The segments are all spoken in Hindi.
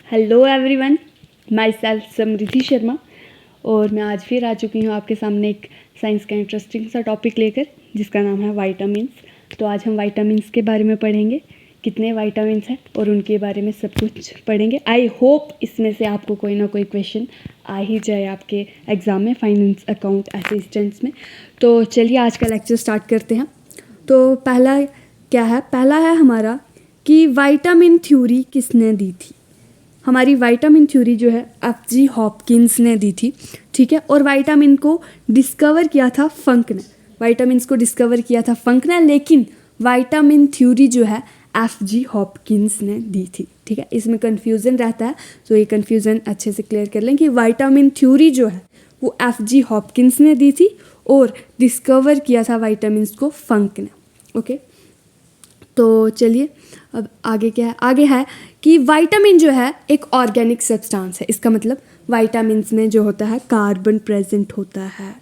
हेलो एवरीवन, माई सेल्फ समृद्धि शर्मा। और मैं आज फिर आ चुकी हूँ आपके सामने एक साइंस का इंटरेस्टिंग सा टॉपिक लेकर, जिसका नाम है वाइटामिन्स। तो आज हम वाइटामिन्स के बारे में पढ़ेंगे, कितने वाइटामिन्स हैं और उनके बारे में सब कुछ पढ़ेंगे। आई होप इसमें से आपको कोई ना कोई क्वेश्चन आ ही जाए आपके एग्ज़ाम में, फाइनेंस अकाउंट असिस्टेंट्स में। तो चलिए आज का लेक्चर स्टार्ट करते हैं। तो पहला क्या है? पहला है हमारा कि वाइटामिन थ्योरी किसने दी थी। हमारी वाइटामिन थ्योरी जो है एफ.जी. हॉपकिंस ने दी थी, ठीक है। और वाइटामिन को डिस्कवर किया था फंक ने। वाइटामिन को डिस्कवर किया था फंक ने, लेकिन वाइटामिन थ्योरी जो है एफ.जी. हॉपकिंस ने दी थी, ठीक है। इसमें कन्फ्यूज़न रहता है, तो ये कन्फ्यूज़न अच्छे से क्लियर कर लें कि वाइटामिन थ्योरी जो है वो एफ.जी. हॉपकिंस ने दी थी और डिस्कवर किया था वाइटामिन को फंक ने, ओके। तो चलिए अब आगे क्या है? आगे है कि वाइटामिन जो है एक ऑर्गेनिक सब्सटेंस है। इसका मतलब वाइटामिन्स में जो होता है कार्बन प्रेजेंट होता है।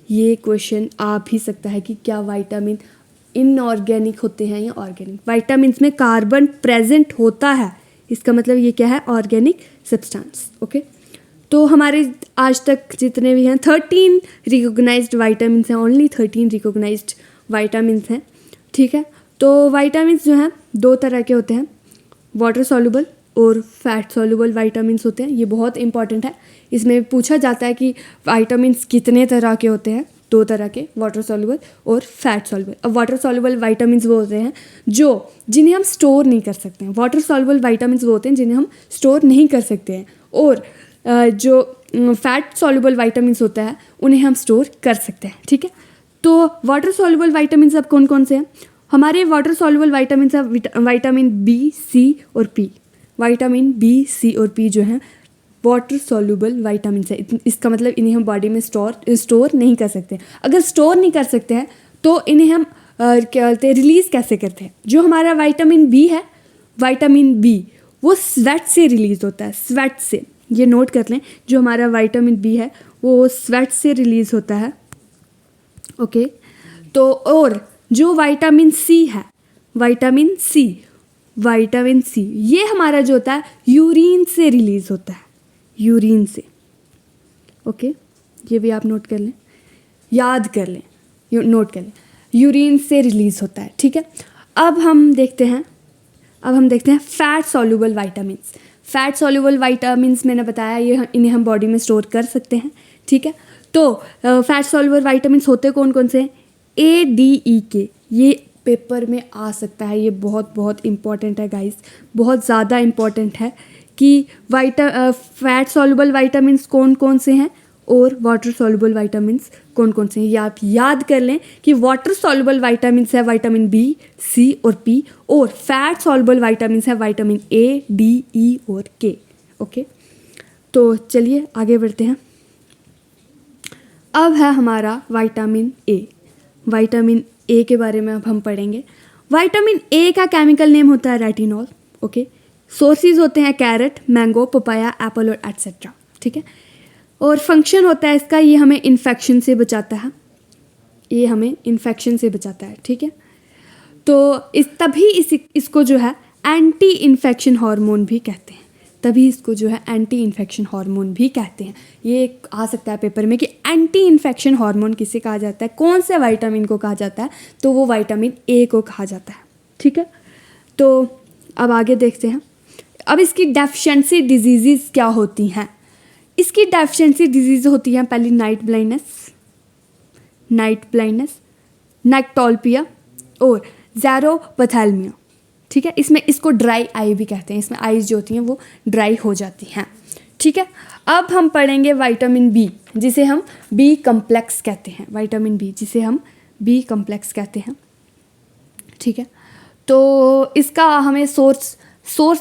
ये क्वेश्चन आ भी सकता है कि क्या वाइटामिन इनऑर्गेनिक होते हैं या ऑर्गेनिक। वाइटामिन्स में कार्बन प्रेजेंट होता है, इसका मतलब ये क्या है? Organic substance, okay. तो हमारे आज तक जितने भी हैं 13 रिकॉग्नाइज्ड वाइटामिन्स हैं, ओनली 13 रिकॉग्नाइज्ड वाइटामिन्स हैं, ठीक है। तो वाइटामिन्स जो हैं दो तरह के होते हैं, वाटर सॉल्युबल और फैट सॉल्युबल वाइटामिन्स होते हैं। ये बहुत इंपॉर्टेंट है। इसमें पूछा जाता है कि वाइटामिन्स कितने तरह के होते हैं। दो तरह के, वाटर सॉल्युबल और फैट सॉल्युबल। अब वाटर सॉल्युबल वाइटामिन्स वो होते हैं जिन्हें हम स्टोर नहीं कर सकते हैं। वाटर सॉल्युबल वाइटामिन्स वो होते हैं जिन्हें हम स्टोर नहीं कर सकते हैं। और जो फैट सॉल्युबल वाइटामिन्स होता है उन्हें हम स्टोर कर सकते हैं, ठीक है। तो वाटर सॉल्युबल वाइटामिन्स अब कौन कौन से हैं? हमारे वाटर सॉल्युबल वाइटामिन्स हैं वाइटामिन बी, सी और पी। वाइटामिन बी, सी और पी जो हैं वाटर सॉल्युबल वाइटामिन्स है। इसका मतलब इन्हें हम बॉडी में स्टोर नहीं कर सकते। अगर स्टोर नहीं कर सकते हैं तो इन्हें हम क्या बोलते हैं, रिलीज़ कैसे करते हैं? जो हमारा वाइटामिन बी है, वाइटामिन बी वो स्वेट से रिलीज़ होता है, स्वेट से। ये नोट कर लें, जो हमारा वाइटामिन बी है वो स्वेट से रिलीज़ होता है, ओके। तो और जो वाइटामिन सी है, वाइटामिन सी ये हमारा जो होता है यूरिन से रिलीज़ होता है, यूरिन से, ओके। ये भी आप नोट कर लें, याद कर लें, नोट कर लें, यूरिन से रिलीज़ होता है, ठीक है। अब हम देखते हैं fat soluble vitamins. Fat soluble vitamins मैंने बताया ये इन्हें हम बॉडी में स्टोर कर सकते हैं, ठीक है। तो फैट सॉल्युबल वाइटामिन्स होते कौन कौन से हैं? ए, डी, ई, के। ये पेपर में आ सकता है, ये बहुत बहुत इंपॉर्टेंट है गाइस, बहुत ज़्यादा इंपॉर्टेंट है कि फैट सॉल्युबल वाइटामिन्स कौन कौन से हैं और वाटर सॉल्युबल वाइटामिन्स कौन कौन से हैं। ये आप याद कर लें कि वाटर सॉल्युबल वाइटामिन्स है वाइटामिन बी, सी और पी, और फैट सॉल्युबल वाइटामिन्स है वाइटामिन ए, डी, ई और के, ओके। तो चलिए आगे बढ़ते हैं। अब है हमारा वाइटामिन ए। वाइटामिन ए के बारे में अब हम पढ़ेंगे। वाइटामिन ए का केमिकल नेम होता है रेटिनॉल, ओके। सोर्सेज होते हैं कैरेट, मैंगो, पपाया, एप्पल और एट्सेट्रा, ठीक है। और फंक्शन होता है इसका, ये हमें इन्फेक्शन से बचाता है, ये हमें इन्फेक्शन से बचाता है, ठीक है। तो इसको जो है एंटी इन्फेक्शन हार्मोन भी कहते हैं, तभी इसको जो है एंटी इन्फेक्शन हार्मोन भी कहते हैं। ये आ सकता है पेपर में कि एंटी इन्फेक्शन हार्मोन किसे कहा जाता है, कौन से वाइटामिन को कहा जाता है, तो वो वाइटामिन ए को कहा जाता है, ठीक है। तो अब आगे देखते हैं। अब इसकी डेफिशिएंसी डिजीज़ क्या होती हैं? इसकी डेफिशिएंसी डिजीज़ होती हैं पहली नाइट ब्लाइंडनेस, नेक्टोल्पिया और ज़ेरोपैथेल्मिया, ठीक है। इसको ड्राई आई भी कहते हैं, इसमें आईज जो होती हैं वो ड्राई हो जाती हैं, ठीक है। अब हम पढ़ेंगे वाइटामिन बी, जिसे हम बी कम्प्लेक्स कहते हैं। वाइटामिन बी जिसे हम बी कम्प्लेक्स कहते हैं, ठीक है। तो इसका हमें सोर्स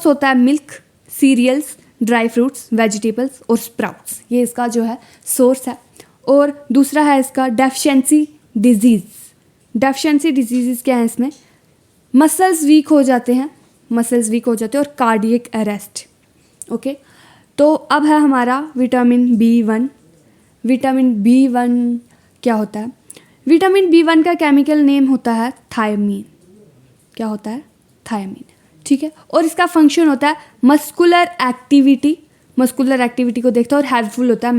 होता है milk, cereals, dry fruits, vegetables और स्प्राउट्स। ये इसका जो है सोर्स है। और दूसरा है इसका डेफिशिएंसी डिजीज़ क्या है इसमें? मसल्स वीक हो जाते हैं और कार्डियक अरेस्ट, ओके। तो अब है हमारा विटामिन बी वन क्या होता है? विटामिन बी वन का केमिकल नेम होता है थायमीन। क्या होता है? थायमीन, ठीक है। और इसका फंक्शन होता है मस्कुलर एक्टिविटी को देखता है और हेल्पफुल होता है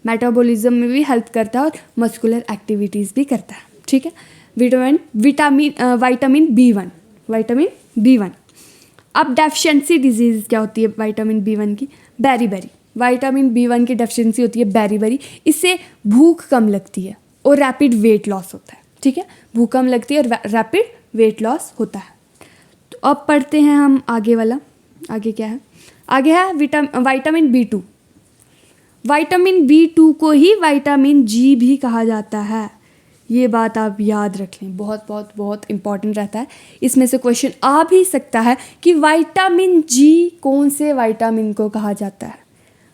मेटाबॉलिज्म में भी हेल्प करता है और मस्कुलर एक्टिविटीज़ भी करता है, ठीक है। Vitamin B1। अब डेफिशिएंसी डिजीज़ क्या होती है विटामिन B1 की? बेरी विटामिन B1 की डेफिशिएंसी होती है बेरी। इससे भूख कम लगती है और रैपिड वेट लॉस होता है, ठीक है। भूख कम लगती है और रैपिड वेट लॉस होता है। तो अब पढ़ते हैं हम आगे वाला। आगे क्या है? आगे है विटामिन B2। विटामिन B2 को ही विटामिन G भी कहा जाता है। ये बात आप याद रख लें, बहुत बहुत बहुत इंपॉर्टेंट रहता है। इसमें से क्वेश्चन आ भी सकता है कि विटामिन G कौन से विटामिन को कहा जाता है?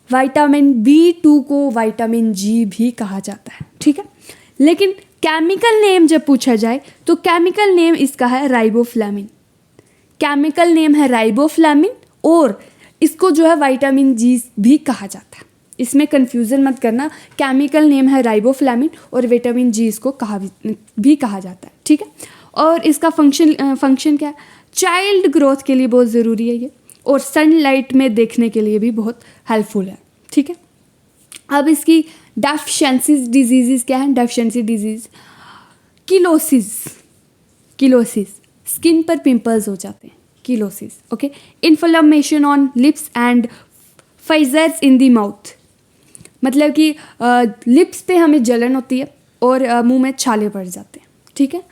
विटामिन B2 को विटामिन G भी कहा जाता है, ठीक है। लेकिन केमिकल नेम जब पूछा जाए तो केमिकल नेम इसका है राइबोफ्लाविन। और इसको जो है विटामिन G भी कहा जाता है। इसमें कंफ्यूजन मत करना, केमिकल नेम है राइबोफ्लाविन और विटामिन G इसको भी कहा जाता है, ठीक है। और इसका फंक्शन क्या है? चाइल्ड ग्रोथ के लिए बहुत ज़रूरी है ये, और सनलाइट में देखने के लिए भी बहुत हेल्पफुल है, ठीक है। अब इसकी डेफिशिएंसी डिजीज़ क्या है? डेफिशिएंसी डिजीज़ किलोसिस, स्किन पर पिंपल्स हो जाते हैं, cheilosis, okay. Inflammation on lips and fissures in the mouth, मतलब कि लिप्स पे हमें जलन होती है और मुंह में छाले पड़ जाते हैं, ठीक है।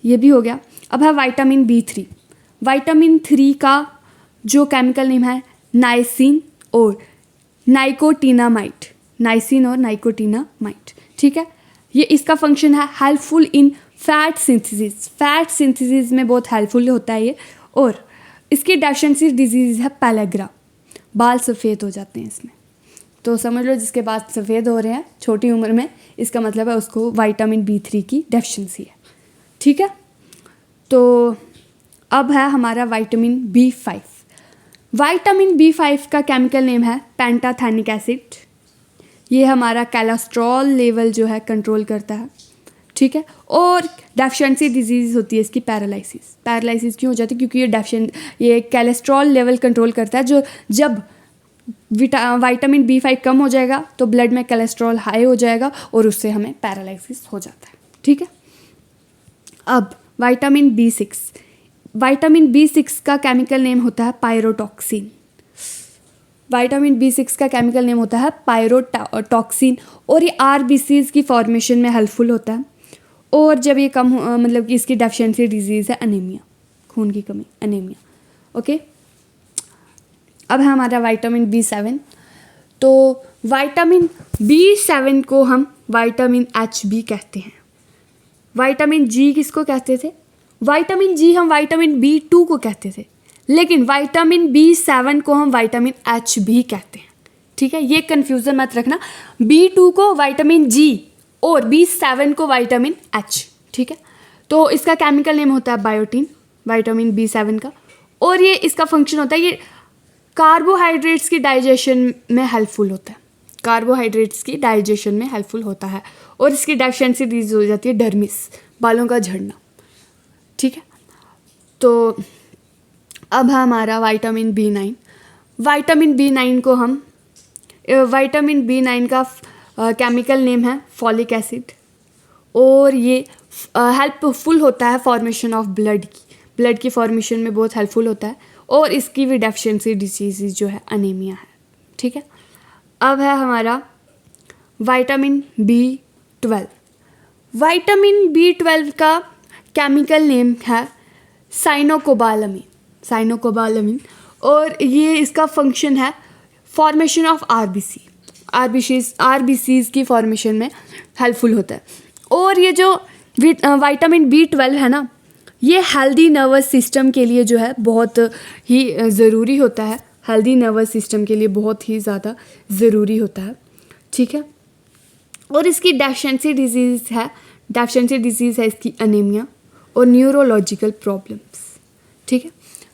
ये भी हो गया। अब है विटामिन B3। विटामिन 3 का जो केमिकल नेम है नाइसिन और नाइकोटिनामाइड, ठीक है। ये इसका फंक्शन है हेल्पफुल इन फैट सिंथेसिस में बहुत हेल्पफुल होता है ये। और इसकी डेफिशिएंसी डिजीज़ है पेलेग्रा, बाल सफ़ेद हो जाते हैं इसमें। तो समझ लो जिसके बाल सफ़ेद हो रहे हैं छोटी उम्र में, इसका मतलब है उसको विटामिन B3 की डेफिशिएंसी है, ठीक है। तो अब है हमारा विटामिन B5। विटामिन B5 का केमिकल नेम है पेंटाथेनिक एसिड। ये हमारा कोलेस्ट्रॉल लेवल जो है कंट्रोल करता है, ठीक है। और डेफिशिएंसी डिजीज़ होती है इसकी पैरालिसिस क्यों हो जाती है? क्योंकि ये कोलेस्ट्रॉल लेवल कंट्रोल करता है। जब विटामिन B5 कम हो जाएगा तो ब्लड में कोलेस्ट्रॉल हाई हो जाएगा और उससे हमें पैरालिसिस हो जाता है, ठीक है। अब विटामिन B6 का केमिकल नेम होता है पायरोटॉक्सिन। विटामिन B6 का केमिकल नेम होता है पायरोटॉक्सिन और ये RBCs की फॉर्मेशन में हेल्पफुल होता है। और जब ये कम मतलब कि इसकी डेफिशिएंसी डिजीज़ है अनीमिया, खून की कमी, अनीमिया, ओके। अब है हमारा विटामिन B7। तो विटामिन B7 को हम विटामिन H भी कहते हैं। विटामिन G किसको कहते थे? विटामिन G हम विटामिन B2 को कहते थे, लेकिन विटामिन B7 को हम विटामिन H भी कहते हैं, ठीक है। ये कन्फ्यूज़न मत रखना, B2 को विटामिन G और B7 को विटामिन H, ठीक है। तो इसका केमिकल नेम होता है बायोटीन, विटामिन B7 का। और ये इसका फंक्शन होता है, ये कार्बोहाइड्रेट्स की डाइजेशन में हेल्पफुल होता है। और इसकी डेफिशिएंसी डिजीज हो जाती है डर्मिस, बालों का झड़ना, ठीक है। तो अब है हमारा विटामिन B9। विटामिन B9 का केमिकल नेम है फॉलिक एसिड और ये हेल्पफुल होता है फॉर्मेशन ऑफ ब्लड की फॉर्मेशन में बहुत हेल्पफुल होता है। और इसकी भी डेफिशिएंसी डिजीज़ जो है अनीमिया है, ठीक है। अब है हमारा विटामिन B12। विटामिन B12 का केमिकल नेम है साइनोकोबालामिन और ये इसका फंक्शन है फॉर्मेशन ऑफ RBCs की फॉर्मेशन में हेल्पफुल होता है। और ये जो विटामिन B12 है ना, ये हेल्दी नर्वस सिस्टम के लिए जो है बहुत ही ज़रूरी होता है, हेल्दी नर्वस सिस्टम के लिए बहुत ही ज़्यादा ज़रूरी होता है, ठीक है। और इसकी डेफिशिएंसी डिजीज़ है इसकी अनीमिया और न्यूरोलॉजिकल प्रॉब्लम्स, ठीक है।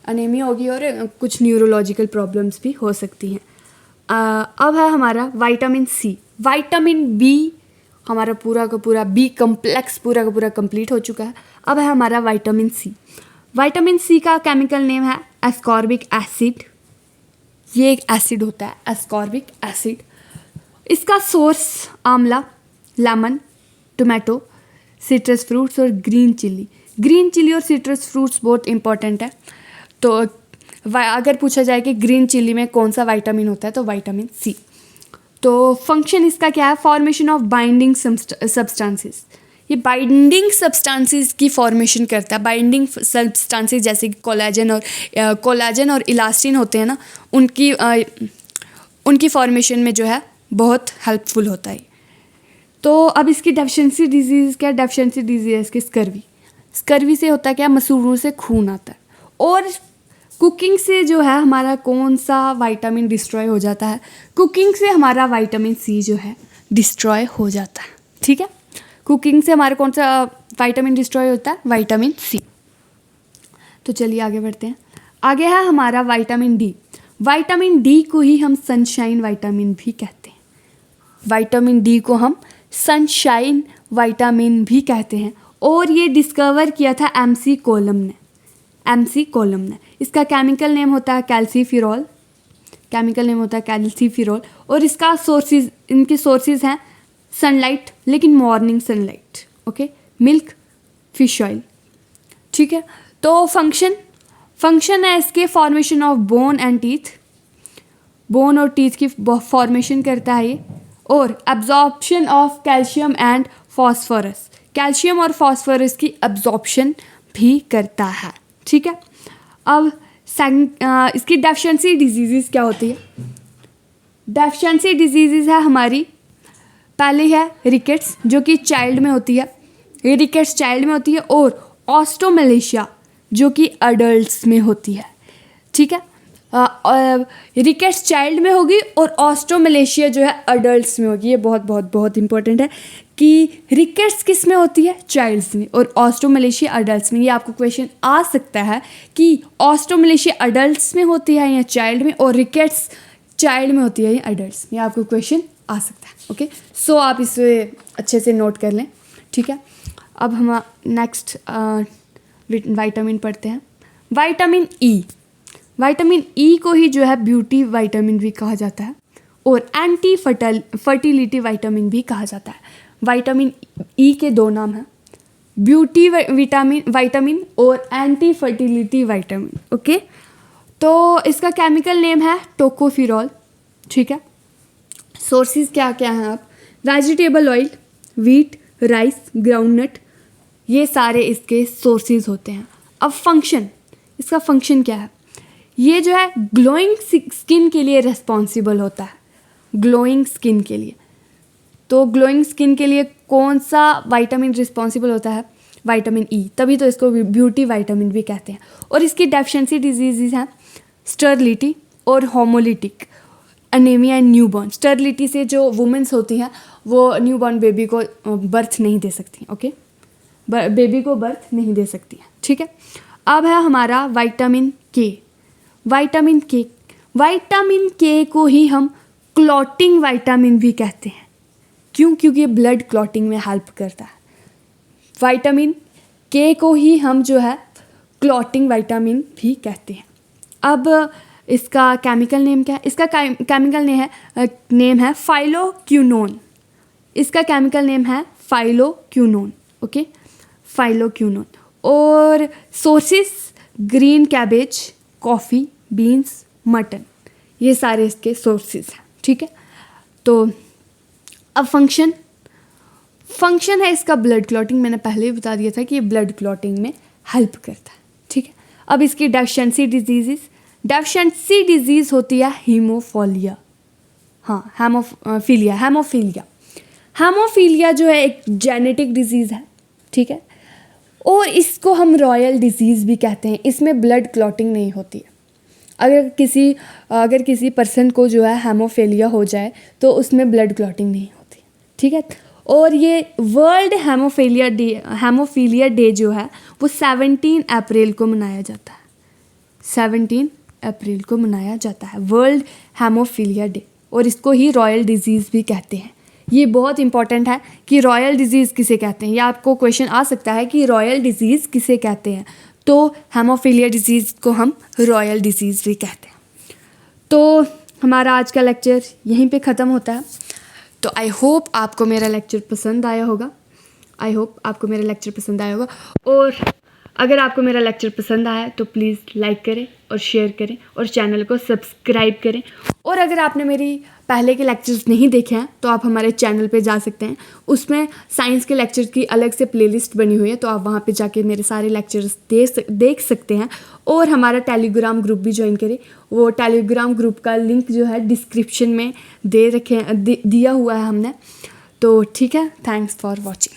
अनीमिया होगी और कुछ न्यूरोलॉजिकल प्रॉब्लम्स भी हो सकती हैं। अब है हमारा विटामिन C। विटामिन B हमारा पूरा का पूरा B कम्प्लेक्स पूरा का पूरा कंप्लीट हो चुका है। अब है हमारा विटामिन C। विटामिन सी का केमिकल नेम है एस्कॉर्बिक एसिड। ये एक एसिड होता है एस्कॉर्बिक एसिड। इसका सोर्स आंवला, लेमन, टोमेटो, सिट्रस फ्रूट्स और ग्रीन चिली। ग्रीन चिली और सिट्रस फ्रूट्स बहुत इंपॉर्टेंट है। तो अगर पूछा जाए कि ग्रीन चिली में कौन सा विटामिन होता है तो विटामिन सी। तो फंक्शन इसका क्या है? Formation of binding substances. ये बाइंडिंग सब्सटेंसेस की फॉर्मेशन करता है। बाइंडिंग सब्सटेंसेस जैसे कि कोलाजन और इलास्टिन होते हैं ना, उनकी फॉर्मेशन में जो है बहुत हेल्पफुल होता है। तो अब इसकी डेफिशिएंसी डिजीज़ क्या? डेफिशिएंसी डिजीज़ इसकी स्कर्वी से होता है क्या? मसूड़ों से खून आता है। और कुकिंग से जो है हमारा कौन सा विटामिन डिस्ट्रॉय हो जाता है? कुकिंग से हमारा विटामिन सी जो है डिस्ट्रॉय हो जाता है। ठीक है, कुकिंग से हमारा कौन सा विटामिन डिस्ट्रॉय होता है? Vitamin C. तो चलिए आगे बढ़ते हैं। आगे है हमारा विटामिन डी। विटामिन डी को ही हम सनशाइन विटामिन भी कहते हैं। विटामिन डी को हम सनशाइन विटामिन भी कहते हैं। और ये डिस्कवर किया था एमसी कॉलम ने। इसका केमिकल नेम होता है कैल्सीफिरॉल। और इसका इनके सोर्सेज हैं सनलाइट, लेकिन morning sunlight. Okay, milk, fish oil. ठीक है, तो फंक्शन है इसके formation of bone and teeth. Bone और टीथ की फॉर्मेशन करता है ये। और absorption of calcium and phosphorus. Calcium और फॉस्फोरस की एब्जॉर्प्शन भी करता है। ठीक है, अब इसकी डेफिशिएंसी डिजीज़ क्या होती है? डेफिशिएंसी डिजीज़ है हमारी, पहले है रिकेट्स जो कि चाइल्ड में होती है। और ऑस्टोमलेशिया जो कि अडल्ट्स में होती है। ठीक है, रिकेट्स चाइल्ड में होगी और ऑस्टोमलेशिया जो है अडल्ट्स में होगी। ये बहुत बहुत बहुत इंपॉर्टेंट है कि रिकेट्स किस में होती है? चाइल्ड्स में, और ऑस्टोमलेशिया अडल्ट्स में। ये आपको क्वेश्चन आ सकता है कि ऑस्टोमलेशिया अडल्ट्स में होती है या चाइल्ड में, और रिकेट्स चाइल्ड में होती है या अडल्ट्स में। आपको क्वेश्चन आ सकता है। ओके, सो आप इसे अच्छे से नोट कर लें। ठीक है, अब हम नेक्स्ट विटामिन पढ़ते हैं। विटामिन ई को ही जो है ब्यूटी विटामिन भी कहा जाता है और एंटी फर्टिलिटी विटामिन भी कहा जाता है। विटामिन ई के दो नाम हैं, ब्यूटी विटामिन और एंटी फर्टिलिटी विटामिन। ओके, तो इसका केमिकल नेम है टोकोफिरॉल। ठीक है, सोर्सेज क्या क्या हैं? आप vegetable oil, wheat, rice, groundnut, ये सारे इसके सोर्सेज होते हैं। अब इसका फंक्शन क्या है? ये जो है ग्लोइंग स्किन के लिए रिस्पॉन्सिबल होता है। ग्लोइंग स्किन के लिए, तो ग्लोइंग स्किन के लिए कौन सा विटामिन रिस्पॉन्सिबल होता है? Vitamin E. तभी तो इसको ब्यूटी विटामिन भी कहते हैं। और इसकी डेफिशिएंसी डिजीज़ हैं स्टरलिटी और होमोलिटिक अनीमिया एंड न्यूबॉर्न। स्टरलिटी से जो वुमेन्स होती हैं वो न्यूबॉर्न बेबी को बर्थ नहीं दे सकती। ओके, बेबी को बर्थ नहीं दे सकती है। ठीक है, अब है हमारा विटामिन के को ही हम क्लॉटिंग विटामिन भी कहते हैं। क्यों? क्योंकि ये ब्लड क्लॉटिंग में हेल्प करता है। विटामिन के को ही हम जो है क्लॉटिंग विटामिन भी कहते हैं। अब इसका केमिकल नेम क्या है? इसका केमिकल नेम है फाइलोक्विनोन। इसका केमिकल नेम है फाइलोक्विनोन। Okay, phylloquinone. और sources green cabbage, coffee, beans, mutton, ये सारे इसके सोर्सेज हैं। ठीक है, तो अब फंक्शन है इसका ब्लड क्लॉटिंग। मैंने पहले ही बता दिया था कि ये ब्लड क्लॉटिंग में हेल्प करता है। ठीक है, अब इसकी डेफिशिएंसी डिजीज़ होती है हीमोफीलिया। हेमोफीलिया जो है एक जेनेटिक डिजीज़ है। ठीक है, और इसको हम रॉयल डिजीज़ भी कहते हैं। इसमें ब्लड क्लॉटिंग नहीं होती है। अगर किसी पर्सन को जो है हेमोफीलिया हो जाए तो उसमें ब्लड क्लॉटिंग नहीं होती। ठीक है, और ये वर्ल्ड हेमोफीलिया डे जो है वो 17 अप्रैल को मनाया जाता है। 17 अप्रैल को मनाया जाता है वर्ल्ड हेमोफीलिया डे, और इसको ही रॉयल डिजीज़ भी कहते हैं। ये बहुत इंपॉर्टेंट है कि रॉयल डिजीज़ किसे कहते हैं। या आपको क्वेश्चन आ सकता है कि रॉयल डिजीज़ किसे कहते हैं। तो हेमोफीलिया डिजीज़ को हम रॉयल डिजीज़ भी कहते हैं। तो हमारा आज का लेक्चर यहीं पे ख़त्म होता है। तो आई होप आपको मेरा लेक्चर पसंद आया होगा। और अगर आपको मेरा लेक्चर पसंद आया तो प्लीज़ लाइक करें और शेयर करें और चैनल को सब्सक्राइब करें। और अगर आपने मेरी पहले के लेक्चर्स नहीं देखे हैं तो आप हमारे चैनल पे जा सकते हैं, उसमें साइंस के लेक्चर की अलग से प्लेलिस्ट बनी हुई है, तो आप वहाँ पे जाके मेरे सारे लेक्चर्स देख सकते हैं। और हमारा टेलीग्राम ग्रुप भी ज्वाइन करें। वो टेलीग्राम ग्रुप का लिंक जो है डिस्क्रिप्शन में दिया हुआ है हमने। तो ठीक है, थैंक्स फॉर वॉचिंग।